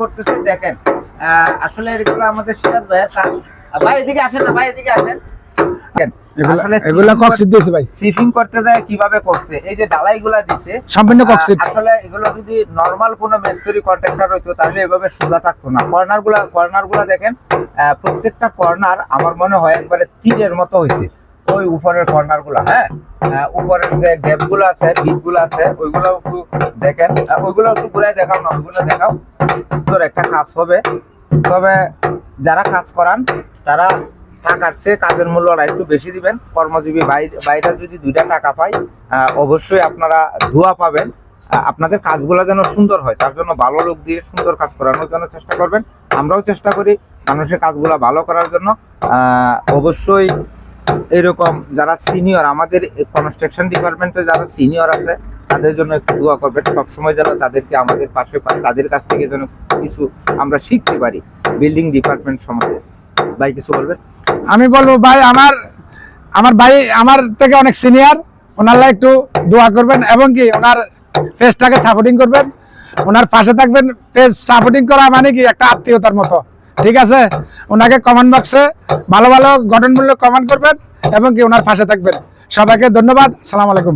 করতেছে দেখেন। আসলে এগুলো আমাদের সিরাজ ভাইয়ের কাজ। ভাই এদিকে আসেন না, ভাই এদিকে আসেন। এগুলা কক্সিট দিয়েছে ভাই, সিফিং করতে যায় কিভাবে করছে, এই যে ঢালাইগুলা দিছে সম্পূর্ণ কক্সিট। আসলে এগুলো যদি নরমাল কোনো মিস্ত্রি কন্ট্রাক্টর হইতো তাহলে এভাবে সোজা থাকতো না। কর্নারগুলা দেখেন, প্রত্যেকটা কর্নার আমার মনে হয় একবারে তীরের মতো হয়েছে। ওই উপরের কর্নারগুলা, হ্যাঁ, উপরের যে গ্যাপগুলো আছে, বিটগুলো আছে, ওইগুলো একটু দেখেন, ওইগুলো একটু ঘুরাই দেখাও না, ওইগুলো দেখাও। সুন্দর একটা কাজ হবে। তবে যারা কাজ করান তারা টাকার চেয়ে কাজের মূল্যটা একটু বেশি দিবেন। কর্মজীবী বাইরে যদি 2টা টাকা পায়, অবশ্যই আপনারা ধোয়া পাবেন। আপনাদের কাজগুলো যেন সুন্দর হয়, তার জন্য ভালো লোক দিয়ে সুন্দর কাজ করানোর জন্য চেষ্টা করবেন। আমরাও চেষ্টা করি মানুষের কাজগুলো ভালো করার জন্য। অবশ্যই এরকম যারা সিনিয়র, আমাদের কনস্ট্রাকশন ডিপার্টমেন্টে যারা সিনিয়র আছে তাদের জন্য একটু দোয়া করবেন। সবসময় যেন তাদেরকে আমাদের পাশে পাই, তাদের কাছ থেকে যেন কিছু আমরা শিখতে পারি বিল্ডিং ডিপার্টমেন্ট সম্বন্ধে। ভাই কিছু বলবেন? আমি বলবো ভাই, আমার ভাই আমার থেকে অনেক সিনিয়র, ওনারা একটু দোয়া করবেন এবং কি ওনার পেজটাকে সাপোর্টিং করবেন, ওনার পাশে থাকবেন। পেজ সাপোর্টিং করা মানে কি একটা আত্মীয়তার মতো, ঠিক আছে? ওনাকে কমেন্ট বক্সে ভালো ভালো গঠনমূলক কমেন্ট করবেন এবং কি ওনার পাশে থাকবেন। সবাইকে ধন্যবাদ, আসসালামু আলাইকুম।